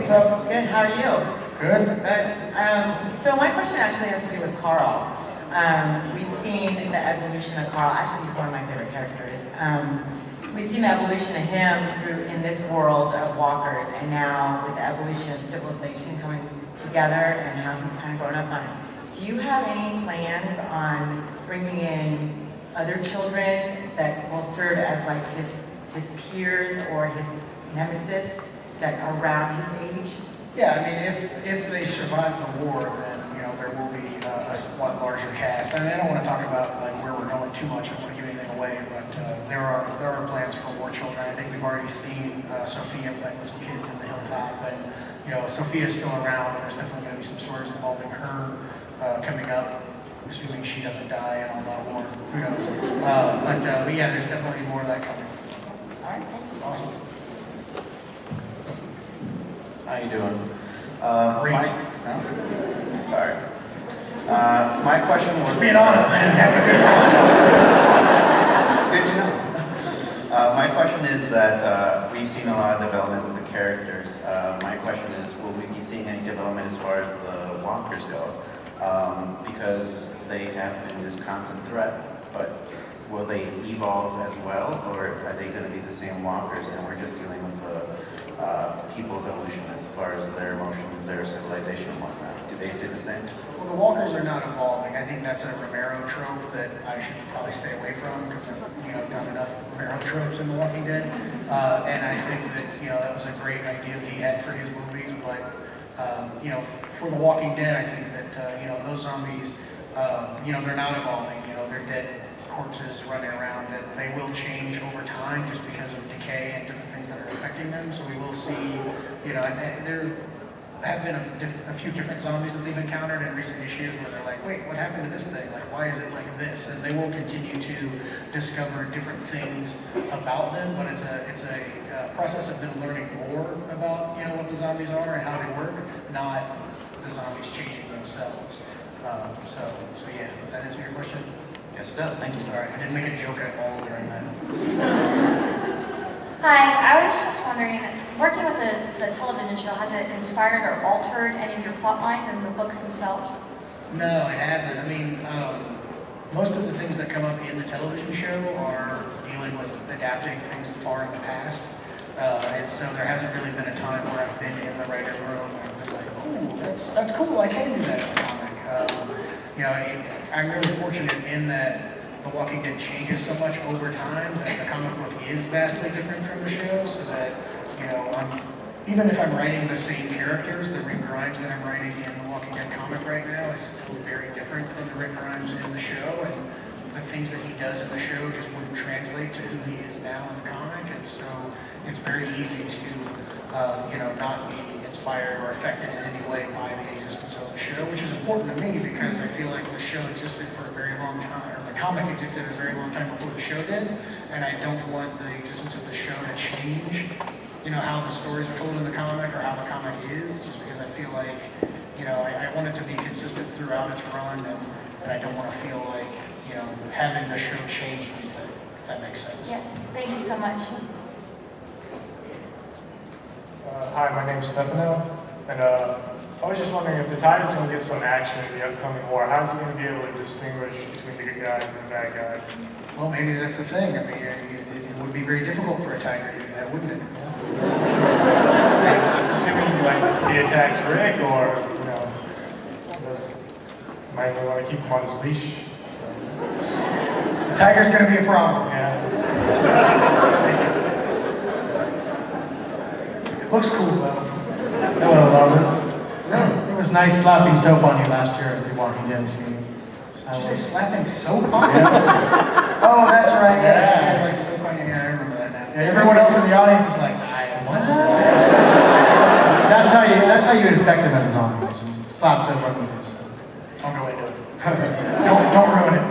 what's up? Good, how are you? Good. Good. So my question actually has to do with Carl. We've seen the evolution of Carl. Actually, he's one of my favorite characters. We've seen the evolution of him through in this world of walkers, and now with the evolution of civilization coming together and how he's kind of grown up on it. Do you have any plans on bringing in other children that will serve as like his peers or his nemesis that are around his age? Yeah, I mean, if they survive the war, then there will be a somewhat larger cast. I mean, I don't want to talk about like where we're going too much. I don't want to give anything away, but there are plans for war children. I think we've already seen Sophia playing with some kids in the Hilltop, and Sophia's still around, but there's definitely going to be some stories involving her coming up, assuming she doesn't die in all that war. Who knows? But yeah, there's definitely more of that coming. All right, thank you. Awesome. How you doing? Great. Sorry. My question was... Just being honest, man. Having a good time. Good to know. My question is that we've seen a lot of development with the characters. My question is, will we be seeing any development as far as the walkers go? Because they have been this constant threat, but will they evolve as well, or are they going to be the same walkers and we're just dealing with the people's evolution as far as their emotions, their civilization and whatnot? Do they stay the same? Well, the walkers are not evolving. I think that's a Romero trope that I should probably stay away from because I've done enough Romero tropes in The Walking Dead. And I think that that was a great idea that he had for his movies. But for The Walking Dead, I think that those zombies, they're not evolving. They're dead corpses running around, and they will change over time just because of decay and different things that are affecting them. So we will see, and there have been a few different zombies that they've encountered in recent issues where they're like, wait, what happened to this thing? Like, why is it like this? And they will continue to discover different things about them, but it's a process of them learning more about what the zombies are and how they work, not the zombies changing themselves. So yeah, does that answer your question? Yes, it does. Thank you. All right, I didn't make a joke at all during that. Hi, I was just wondering, working with the television show, has it inspired or altered any of your plot lines in the books themselves? No, it hasn't. I mean, most of the things that come up in the television show are dealing with adapting things far in the past. And so there hasn't really been a time where I've been in the writer's room and I've been like, ooh, that's cool, I can do that in a comic. I'm really fortunate in that The Walking Dead changes so much over time that the comic book is vastly different from the show, so that, even if I'm writing the same characters, the Rick Grimes that I'm writing in The Walking Dead comic right now is still very different from the Rick Grimes in the show, and the things that he does in the show just wouldn't translate to who he is now in the comic, and so it's very easy to, not be inspired or affected in any way by the existence of the show, which is important to me because I feel like the show existed for a very long time, or the comic existed a very long time before the show did, and I don't want the existence of the show to change, how the stories are told in the comic or how the comic is, just because I feel like, I want it to be consistent throughout its run, and I don't want to feel like, having the show change anything, if that makes sense. Yeah, thank you so much. Hi, my name's Stefano, and I was just wondering if the Tiger's going to get some action in the upcoming war, how's he going to be able to distinguish between the good guys and the bad guys? Well, maybe that's the thing. I mean, it would be very difficult for a tiger to do that, wouldn't it? Assuming he attacks Rick, or might want to keep him on his leash. The tiger's going to be a problem. Yeah. It looks cool, though. Hello, Robert. Hello. It was nice slapping soap on you last year at the Walking Dead scene. Did you say slapping soap on you? Oh, that's right. Yeah, she had like soap on you. Yeah, I remember that now. Yeah, Everyone else in the audience is like, what? That's how you infect him as a zombie. You slap the rodents. Don't go into it. Don't ruin it.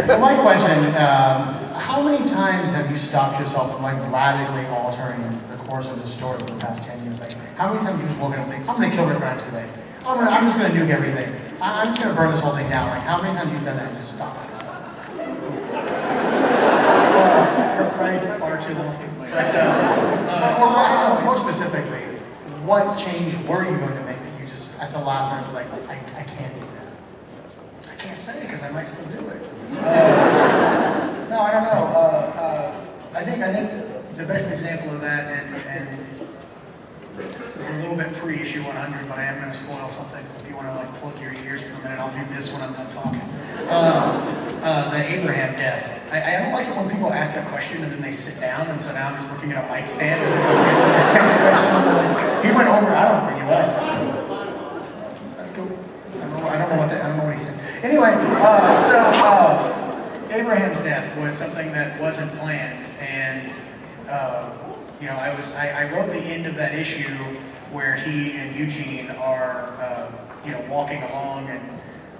Well, my question, how many times have you stopped yourself from radically altering the course of the story for the past 10 years? How many times have you just woken up and say, I'm going to kill Rick Grimes today. I'm just going to nuke everything. I'm just going to burn this whole thing down. How many times have you done that and just stopped yourself? Probably far too often. But, more specifically, what change were you going to make that you just, at the last minute, were like, I can't do that? I can't say because I might still do it. No, I don't know. I think the best example of that, and this is a little bit pre-issue 100, but I am going to spoil something. So if you want to like plug your ears for a minute, I'll do this when I'm done talking. The Abraham death. I don't like it when people ask a question and then they sit down, and so now I'm just looking at a mic stand as if I'm answering the next question. Like, he went over. I don't know where you went. That's cool. I don't know what he said. Anyway, Abraham's death was something that wasn't planned, and I wrote the end of that issue where he and Eugene are walking along, and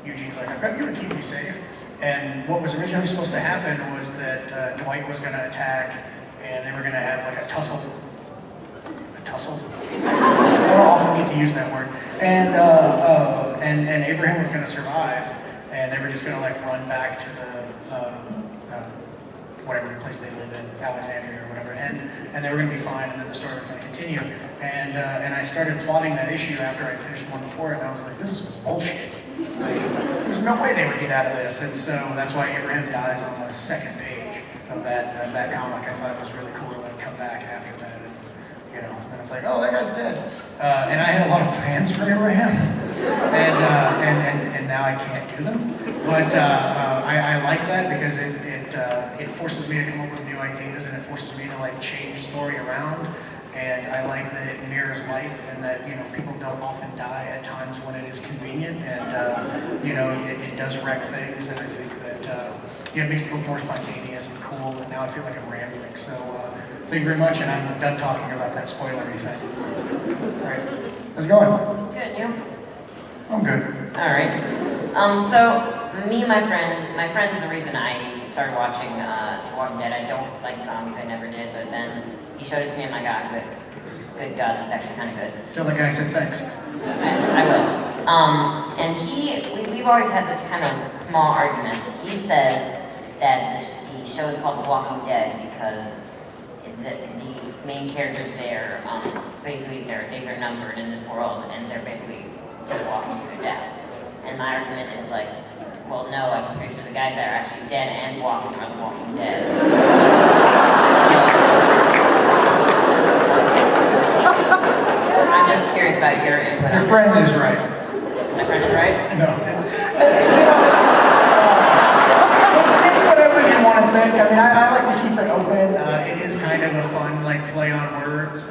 Eugene's like, "I've got you to keep me safe." And what was originally supposed to happen was that Dwight was going to attack, and they were going to have like a tussle. A tussle? I don't often get to use that word. And Abraham was going to survive, and they were just going to like run back to the whatever place they live in, Alexandria or whatever, and they were going to be fine, and then the story was going to continue. And I started plotting that issue after I finished one before it, and I was like, this is bullshit. Like, there's no way they would get out of this, and so that's why Abraham dies on the second page of that comic. I thought it was really cool to like come back after that, and and it's like, oh, that guy's dead. And I had a lot of plans for Abraham, and now I can't do them. But I like that because it forces me to come up with new ideas, and it forces me to like change story around. And I like that it mirrors life, and that people don't often die at times when it is convenient, and it does wreck things, and I think that it makes it look more spontaneous and cool. And now I feel like I'm rambling, so thank you very much, and I'm done talking about that spoilery thing. All right, how's it going? Good, you? I'm good. All right. So me and my friend is the reason I started watching Walking Dead. I don't like zombies, I never did, but then he showed it to me and I got good gut. It's actually kind of good. Tell the guy I said thanks. I will. And we've always had this kind of small argument. He says that the show is called The Walking Dead because the main characters there, basically their days are numbered in this world, and they're basically just walking to their death. And my argument is like, well, no, I'm pretty sure the guys that are actually dead and walking are the Walking Dead. I'm just curious about your input. Your friend is right. My friend is right? No, it's whatever you want to think. I mean, I like to keep it open. It is kind of a fun like play on words.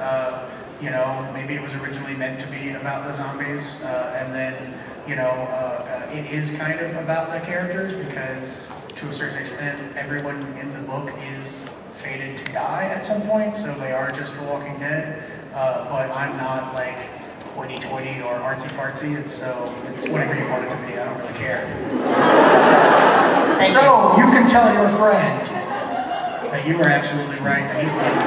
Maybe it was originally meant to be about the zombies, and then it is kind of about the characters because to a certain extent, everyone in the book is fated to die at some point, so they are just The Walking Dead. But I'm not like hoity-toity or artsy-fartsy, and so it's whatever you want it to be. I don't really care. So you can tell your friend that you were absolutely right, that he's dead.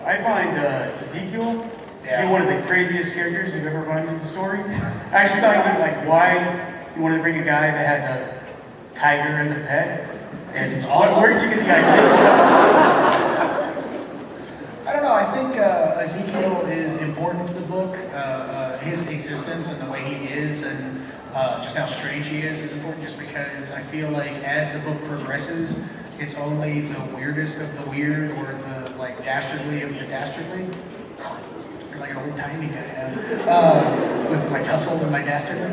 I find Ezekiel to be one of the craziest characters you've ever run into the story. I just thought why you wanted to bring a guy that has a tiger as a pet. Because it's awesome. Where did you get the idea from? I don't know. I think Ezekiel is important to the book. His existence and the way he is, and just how strange he is important. Just because I feel like as the book progresses, it's only the weirdest of the weird, or the like dastardly of the dastardly. You're like an old timey guy now, with my tussle and my dastardly.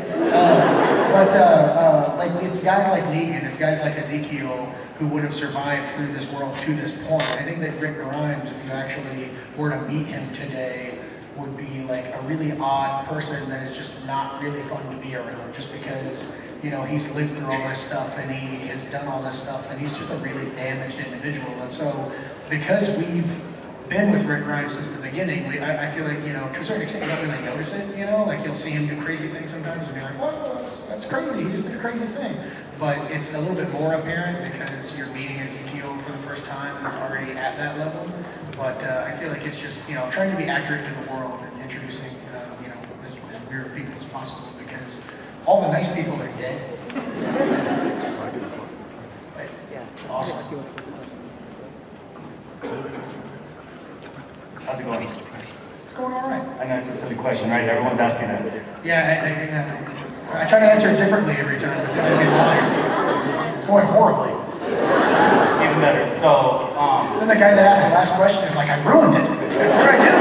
Like it's guys like Negan, it's guys like Ezekiel who would have survived through this world to this point. I think that Rick Grimes, if you actually were to meet him today, would be like a really odd person that is just not really fun to be around, just because he's lived through all this stuff and he has done all this stuff, and he's just a really damaged individual. And so because we've been with Rick Grimes since the beginning, I feel like, to a certain extent you don't really notice it, like you'll see him do crazy things sometimes and be like, well, that's crazy, he just did a crazy thing. But it's a little bit more apparent because you're meeting Ezekiel for the first time and he's already at that level. But I feel like it's just, trying to be accurate to the world and introducing, his weird people as possible, because all the nice people are dead. Awesome. How's it going? It's going all right. I know it's a silly question, right? Everyone's asking that. Yeah, I try to answer it differently every time, but then I'd be lying. It's going horribly. Even better. So, Then the guy that asked the last question is like, I ruined it. What did I do?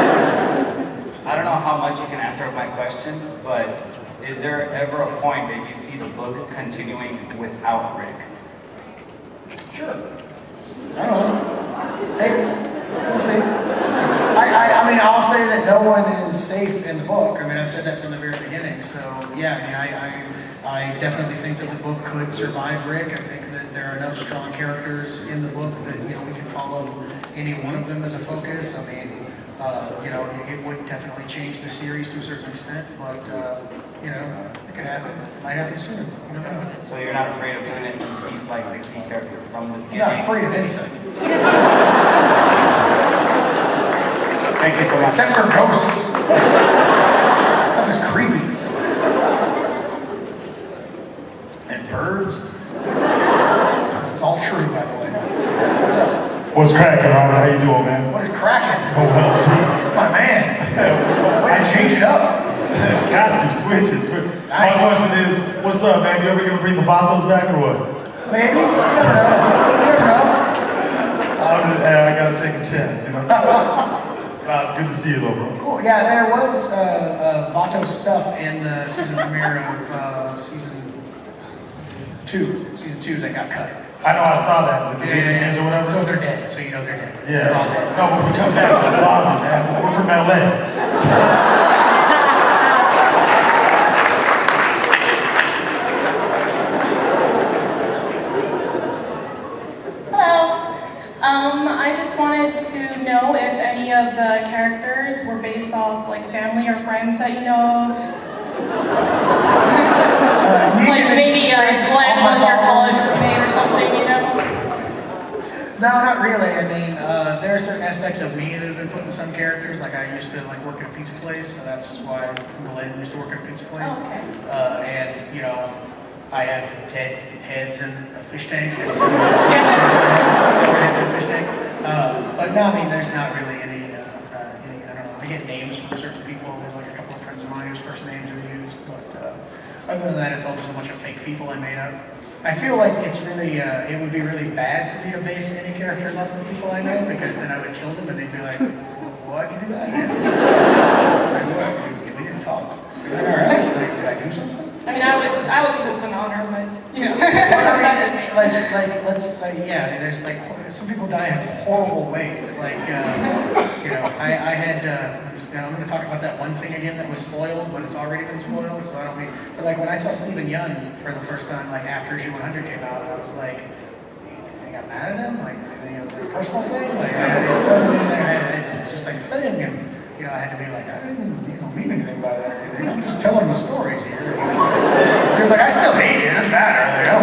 I don't know how much you can answer my question, but is there ever a point that you see the book continuing without Rick? Sure. I don't know. Maybe. We'll see. I mean, I'll say that no one is safe in the book. I mean, I've said that from the very beginning. So, yeah, I mean, I definitely think that the book could survive Rick. I think that there are enough strong characters in the book that, you know, we can follow any one of them as a focus. I mean, you know, it would definitely change the series to a certain extent, but, you know, it could happen. It might happen soon. You never know. So you're not afraid of doing it since he's like the key character from the beginning? I'm not afraid of anything. Thank you so much. Except for ghosts. Stuff is creepy. And birds. This is all true, by the way. What's up? What's cracking, Robert? How you doing, man? What is cracking? Oh, well, It's my man. Way to change it up. got to switch it. My Nice. question is, what's up, man? You ever gonna bring the Vatos back or what? Maybe. You never know. I gotta take a chance, you know? Nah, it's good to see you, though, bro. Cool. Yeah, there was Vato stuff in the season premiere of season 2. Season 2 that got cut. I know I saw that with the Indians or whatever. So they're dead. So you know they're dead. Yeah. They're all dead. No, but we come back from Boston, man. We're from LA. Hello. I just wanted to know if any of the characters were based off like family or friends that you know of. Like Negan is maybe based Glenn on my was your college father's- roommate or something, you know? No, not really. I mean, there are certain aspects of me that have been put in some characters. Like I used to like work at a pizza place, so that's why Glenn used to work at a pizza place. Oh, okay. And you know, I have dead heads in a fish tank, and so that's what heads in a fish tank. But no, I mean, there's not really any. I don't know. I get names from certain people. There's like a couple of friends of mine whose first names are used, but other than that, it's all just a bunch of fake people I made up. I feel like it's really, it would be really bad for me to base any characters off of people I know, because then I would kill them and they'd be like, why'd you do that? Like, what? Do we need to talk? Are you alright? Like, did I do something? I mean, I would think it was an honor, but you know, Well, I that's just me. mean, let's, yeah, I mean, there's like, some people die in horrible ways. Like, you know, I had, I'm going to talk about that one thing again that was spoiled, but it's already been spoiled, so I don't mean, but like when I saw Stephen Yeun for the first time, like after Issue 100 came out, I was like, does he got mad at him? Like, does he think it was like a personal thing? Like, it just wasn't anything, it's just like a thing, and, you know, I had to be like, I didn't, you know, mean anything by that or anything, I'm just telling the stories here. He was like, I still hate you, it doesn't matter. Like, I